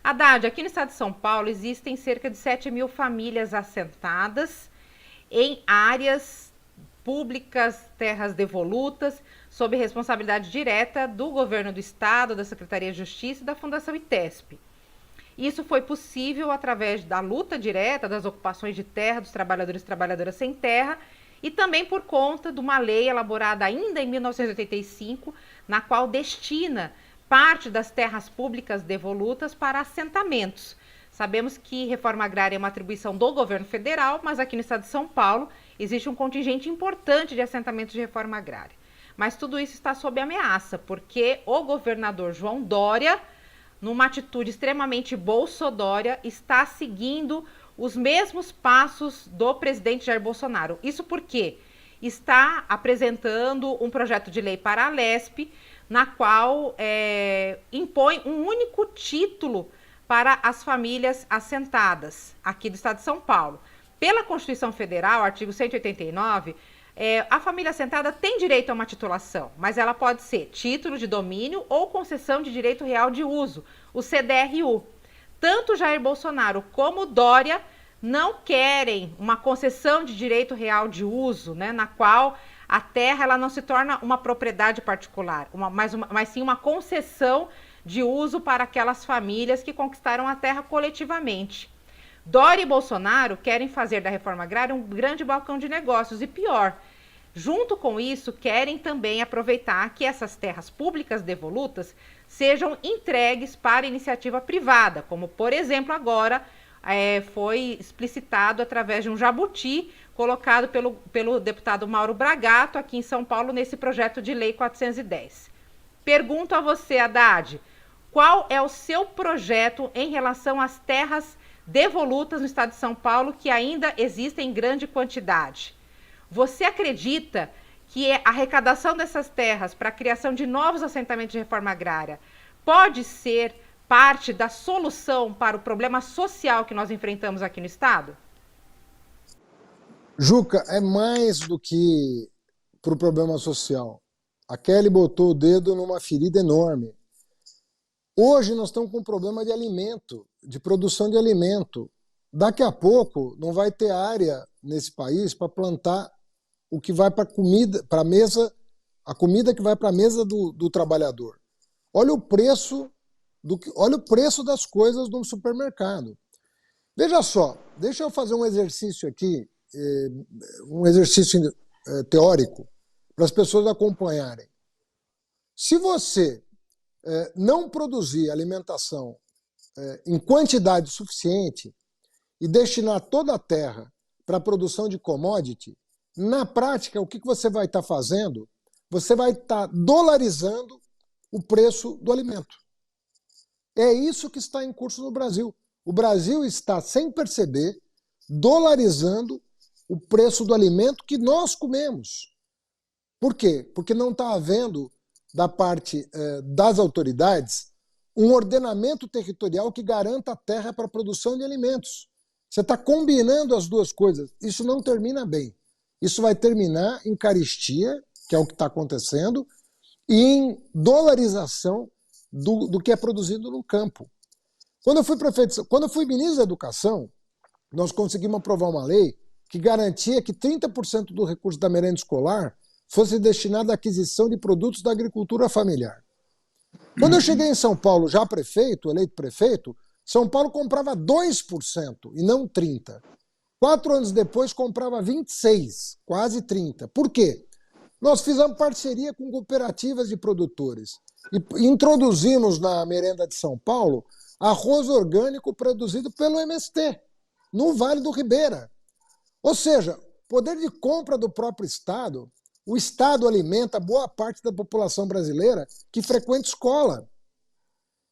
Speaker 6: Haddad, aqui no estado de São Paulo existem cerca de 7.000 famílias assentadas em áreas públicas, terras devolutas, sob responsabilidade direta do governo do estado, da Secretaria de Justiça e da Fundação ITESP. Isso foi possível através da luta direta das ocupações de terra dos trabalhadores e trabalhadoras sem terra, e também por conta de uma lei elaborada ainda em 1985, na qual destina parte das terras públicas devolutas para assentamentos. Sabemos que reforma agrária é uma atribuição do governo federal, mas aqui no estado de São Paulo existe um contingente importante de assentamentos de reforma agrária. Mas tudo isso está sob ameaça, porque o governador João Dória, numa atitude extremamente bolsodória, está seguindo os mesmos passos do presidente Jair Bolsonaro. Isso porque está apresentando um projeto de lei para a Lesp, na qual impõe um único título para as famílias assentadas aqui do estado de São Paulo. Pela Constituição Federal, artigo 189, a família assentada tem direito a uma titulação, mas ela pode ser título de domínio ou concessão de direito real de uso, o CDRU. Tanto Jair Bolsonaro como Dória não querem uma concessão de direito real de uso, né, na qual a terra ela não se torna uma propriedade particular, mas sim uma concessão de uso para aquelas famílias que conquistaram a terra coletivamente. Dória e Bolsonaro querem fazer da reforma agrária um grande balcão de negócios e pior, junto com isso querem também aproveitar que essas terras públicas devolutas sejam entregues para iniciativa privada, como por exemplo agora foi explicitado através de um jabuti colocado pelo deputado Mauro Bragato aqui em São Paulo nesse projeto de lei 410. Pergunto a você, Haddad, qual é o seu projeto em relação às terras devolutas no estado de São Paulo que ainda existem em grande quantidade? Você acredita que a arrecadação dessas terras para a criação de novos assentamentos de reforma agrária pode ser parte da solução para o problema social que nós enfrentamos aqui no estado?
Speaker 3: Juca, é mais do que para o problema social. A Kelly botou o dedo numa ferida enorme. Hoje nós estamos com um problema de alimento, de produção de alimento. Daqui a pouco não vai ter área nesse país para plantar o que vai para a mesa, a comida que vai para a mesa do trabalhador. Olha o preço das coisas no supermercado. Veja só, deixa eu fazer um exercício aqui, um exercício teórico, para as pessoas acompanharem. Se você não produzir alimentação em quantidade suficiente e destinar toda a terra para a produção de commodity, na prática, o que você vai estar fazendo? Você vai estar dolarizando o preço do alimento. É isso que está em curso no Brasil. O Brasil está, sem perceber, dolarizando o preço do alimento que nós comemos. Por quê? Porque não está havendo, da parte das autoridades, um ordenamento territorial que garanta a terra para a produção de alimentos. Você está combinando as duas coisas. Isso não termina bem. Isso vai terminar em carestia, que é o que está acontecendo, e em dolarização do que é produzido no campo. Quando eu fui ministro da Educação, nós conseguimos aprovar uma lei que garantia que 30% do recurso da merenda escolar fosse destinado à aquisição de produtos da agricultura familiar. Quando eu cheguei em São Paulo, já prefeito, eleito prefeito, São Paulo comprava 2% e não 30%. 4 anos depois comprava 26%, quase 30%. Por quê? Nós fizemos parceria com cooperativas de produtores e introduzimos na merenda de São Paulo arroz orgânico produzido pelo MST, no Vale do Ribeira. Ou seja, poder de compra do próprio Estado, o Estado alimenta boa parte da população brasileira que frequenta escola.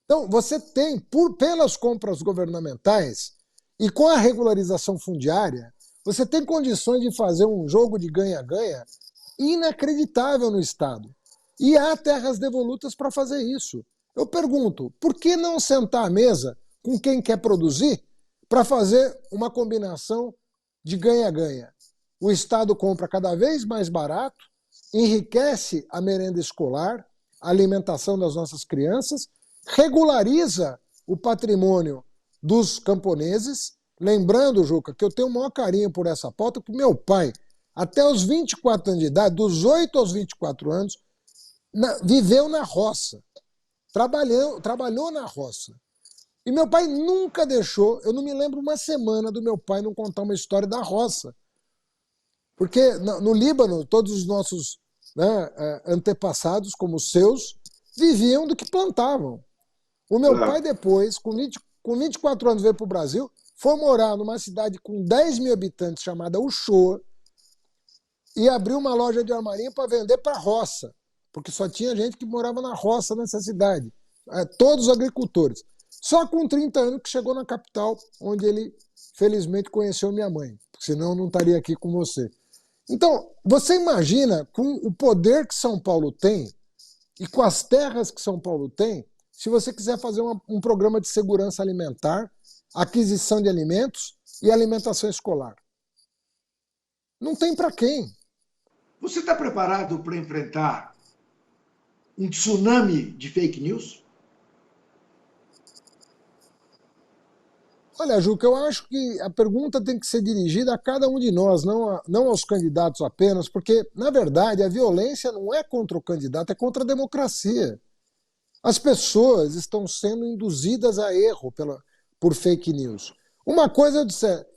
Speaker 3: Então, você tem, pelas compras governamentais e com a regularização fundiária, você tem condições de fazer um jogo de ganha-ganha inacreditável no Estado. E há terras devolutas para fazer isso. Eu pergunto, por que não sentar à mesa com quem quer produzir para fazer uma combinação de ganha-ganha? O Estado compra cada vez mais barato, enriquece a merenda escolar, a alimentação das nossas crianças, regulariza o patrimônio dos camponeses. Lembrando, Juca, que eu tenho o maior carinho por essa pauta, porque meu pai, até os 24 anos de idade, dos 8 aos 24 anos, viveu na roça, trabalhou na roça. E meu pai nunca deixou, eu não me lembro uma semana do meu pai não contar uma história da roça. Porque no Líbano, todos os nossos antepassados, como os seus, viviam do que plantavam. O meu pai depois, com 24 anos, veio para o Brasil, foi morar numa cidade com 10 mil habitantes chamada Uchoa e abriu uma loja de armarinho para vender para a roça, porque só tinha gente que morava na roça nessa cidade, todos agricultores. Só com 30 anos que chegou na capital, onde ele, felizmente, conheceu minha mãe, senão eu não estaria aqui com você. Então, você imagina, com o poder que São Paulo tem e com as terras que São Paulo tem, se você quiser fazer um programa de segurança alimentar, aquisição de alimentos e alimentação escolar. Não tem para quem.
Speaker 2: Você está preparado para enfrentar um tsunami de fake news?
Speaker 3: Olha, Juca, eu acho que a pergunta tem que ser dirigida a cada um de nós, não aos candidatos apenas, porque, na verdade, a violência não é contra o candidato, é contra a democracia. As pessoas estão sendo induzidas a erro por fake news. Uma coisa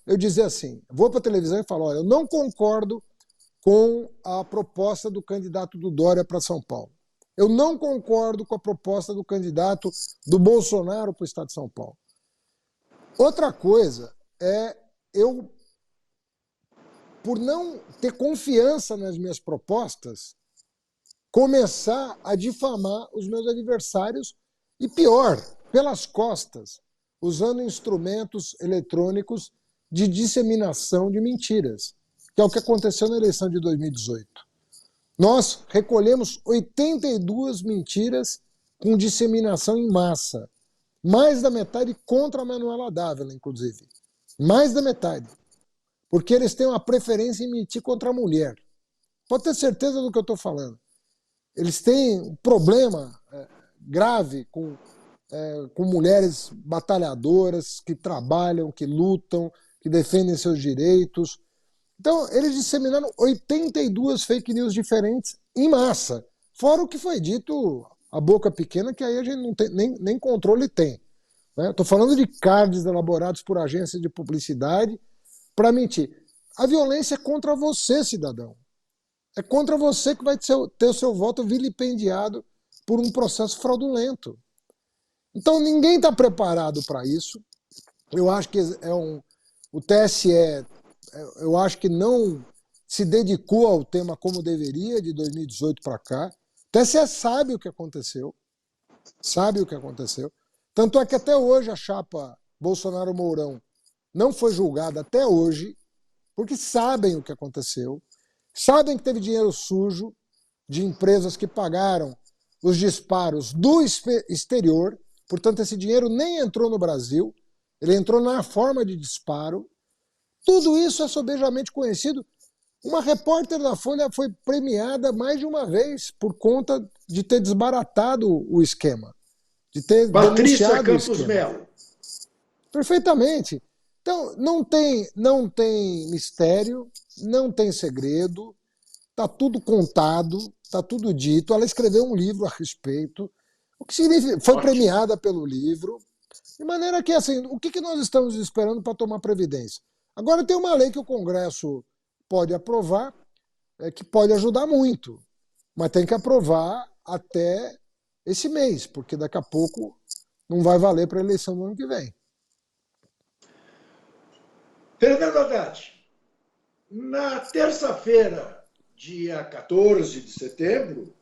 Speaker 3: eu dizer assim, vou para a televisão e falo, olha, eu não concordo com a proposta do candidato do Dória para São Paulo. Eu não concordo com a proposta do candidato do Bolsonaro para o estado de São Paulo. Outra coisa é eu, por não ter confiança nas minhas propostas, começar a difamar os meus adversários e, pior, pelas costas, usando instrumentos eletrônicos de disseminação de mentiras, que é o que aconteceu na eleição de 2018. Nós recolhemos 82 mentiras com disseminação em massa. Mais da metade contra a Manuela Dávila, inclusive. Mais da metade. Porque eles têm uma preferência em mentir contra a mulher. Pode ter certeza do que eu estou falando. Eles têm um problema grave com mulheres batalhadoras que trabalham, que lutam, que defendem seus direitos. Então, eles disseminaram 82 fake news diferentes em massa. Fora o que foi dito a boca pequena, que aí a gente não tem, nem controle tem. Estou falando de cards elaborados por agências de publicidade para mentir. A violência é contra você, cidadão. É contra você que vai ter o seu voto vilipendiado por um processo fraudulento. Então ninguém está preparado para isso. Eu acho que o TSE, eu acho que não se dedicou ao tema como deveria de 2018 para cá. O TSE sabe o que aconteceu. Sabe o que aconteceu. Tanto é que até hoje a chapa Bolsonaro-Mourão não foi julgada até hoje, porque sabem o que aconteceu, sabem que teve dinheiro sujo de empresas que pagaram os disparos do exterior, portanto esse dinheiro nem entrou no Brasil, ele entrou na forma de disparo. Tudo isso é sobejamente conhecido. Uma repórter da Folha foi premiada mais de uma vez por conta de ter desbaratado o esquema, de ter
Speaker 2: Patrícia Campos Melo.
Speaker 3: Perfeitamente. Então, não tem mistério, não tem segredo, está tudo contado, está tudo dito. Ela escreveu um livro a respeito, o que significa, foi premiada pelo livro, de maneira que, assim, o que nós estamos esperando para tomar previdência? Agora tem uma lei que o Congresso pode aprovar, que pode ajudar muito, mas tem que aprovar até esse mês, porque daqui a pouco não vai valer para a eleição do ano que vem.
Speaker 2: Fernando Haddad, na terça-feira, dia 14 de setembro,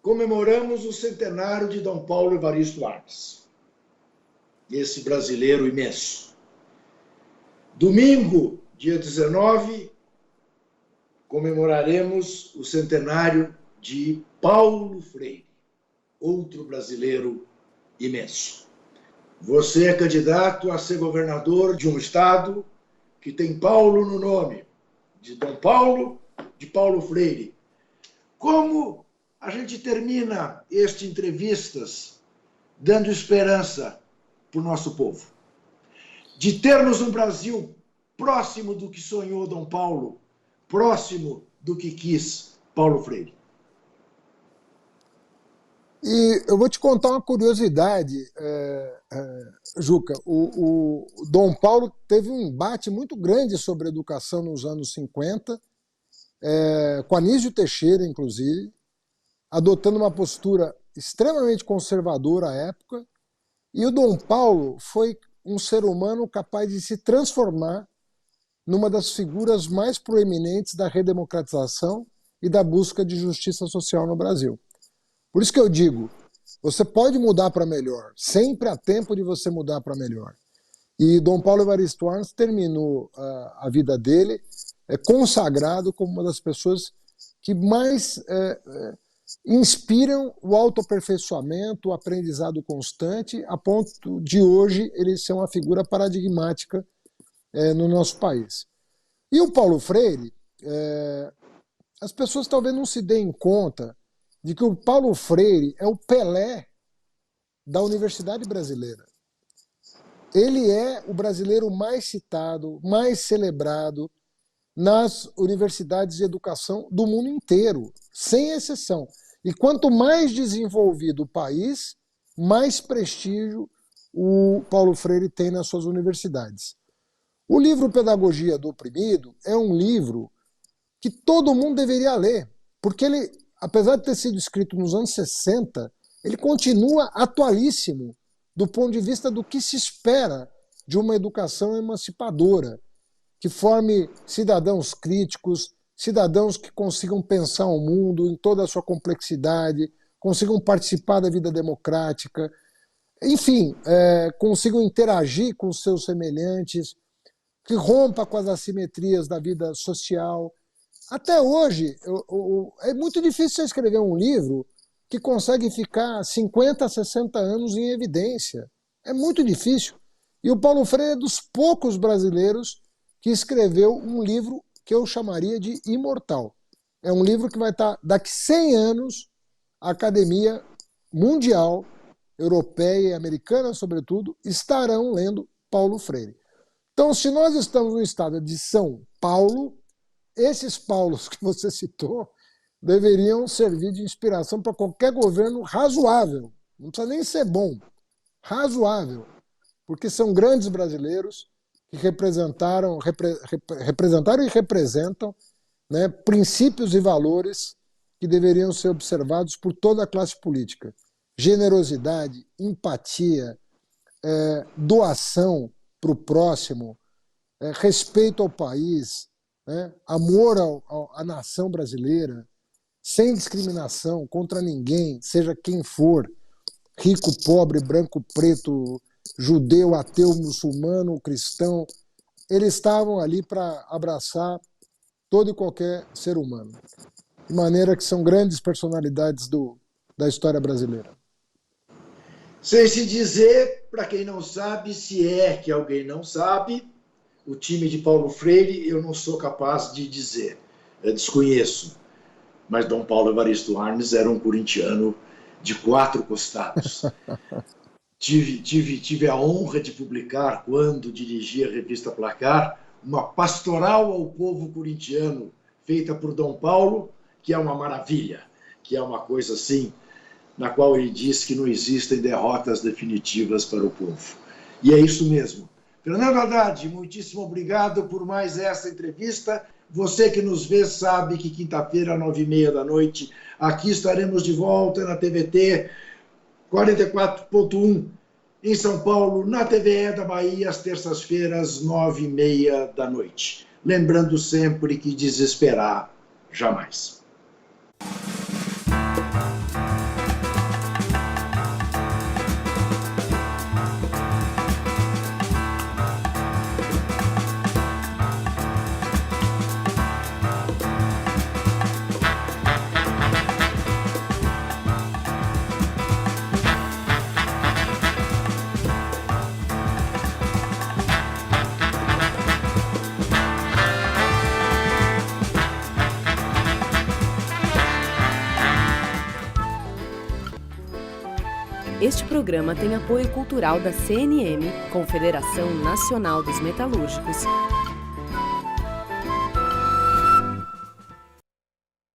Speaker 2: comemoramos o centenário de Dom Paulo Evaristo Arnes, esse brasileiro imenso. Domingo, dia 19, comemoraremos o centenário de Paulo Freire, outro brasileiro imenso. Você é candidato a ser governador de um estado que tem Paulo no nome, de Dom Paulo, de Paulo Freire. Como a gente termina estas entrevistas dando esperança para o nosso povo? De termos um Brasil próximo do que sonhou Dom Paulo, próximo do que quis Paulo Freire.
Speaker 3: E eu vou te contar uma curiosidade, Juca. O Dom Paulo teve um embate muito grande sobre educação nos anos 50, com Anísio Teixeira, inclusive, adotando uma postura extremamente conservadora à época, e o Dom Paulo foi um ser humano capaz de se transformar numa das figuras mais proeminentes da redemocratização e da busca de justiça social no Brasil. Por isso que eu digo, você pode mudar para melhor, sempre há tempo de você mudar para melhor. E Dom Paulo Evaristo Arnes terminou a vida dele é consagrado como uma das pessoas que mais inspiram o autoaperfeiçoamento, o aprendizado constante, a ponto de hoje ele ser uma figura paradigmática no nosso país. E o Paulo Freire, as pessoas talvez não se deem conta de que o Paulo Freire é o Pelé da universidade brasileira. Ele é o brasileiro mais citado, mais celebrado nas universidades de educação do mundo inteiro, sem exceção. E quanto mais desenvolvido o país, mais prestígio o Paulo Freire tem nas suas universidades. O livro Pedagogia do Oprimido é um livro que todo mundo deveria ler, porque ele, apesar de ter sido escrito nos anos 60, ele continua atualíssimo do ponto de vista do que se espera de uma educação emancipadora, que forme cidadãos críticos, cidadãos que consigam pensar o mundo em toda a sua complexidade, consigam participar da vida democrática, enfim, consigam interagir com os seus semelhantes, que rompa com as assimetrias da vida social. Até hoje, é muito difícil você escrever um livro que consegue ficar 50, 60 anos em evidência. É muito difícil. E o Paulo Freire é dos poucos brasileiros que escreveu um livro que eu chamaria de imortal. É um livro que vai estar, daqui 100 anos, a Academia Mundial, Europeia e Americana, sobretudo, estarão lendo Paulo Freire. Então, se nós estamos no estado de São Paulo, esses Paulos que você citou deveriam servir de inspiração para qualquer governo razoável. Não precisa nem ser bom, razoável, porque são grandes brasileiros que representaram e representam, né, princípios e valores que deveriam ser observados por toda a classe política. Generosidade, empatia, doação para o próximo, respeito ao país, né, amor à nação brasileira, sem discriminação contra ninguém, seja quem for, rico, pobre, branco, preto, judeu, ateu, muçulmano, cristão, eles estavam ali para abraçar todo e qualquer ser humano. De maneira que são grandes personalidades da história brasileira.
Speaker 2: Sem se dizer, para quem não sabe, se é que alguém não sabe, o time de Paulo Freire eu não sou capaz de dizer, eu desconheço. Mas Dom Paulo Evaristo Arnes era um corintiano de 4 costados. Tive a honra de publicar, quando dirigi a revista Placar, uma pastoral ao povo corintiano, feita por Dom Paulo, que é uma maravilha, que é uma coisa assim, na qual ele diz que não existem derrotas definitivas para o povo. E é isso mesmo. Fernando Haddad, muitíssimo obrigado por mais essa entrevista. Você que nos vê sabe que quinta-feira, 21h30, aqui estaremos de volta na TVT 44.1 em São Paulo, na TVE da Bahia, às terças-feiras, 21h30. Lembrando sempre que desesperar jamais.
Speaker 1: Este programa tem apoio cultural da CNM, Confederação Nacional dos Metalúrgicos.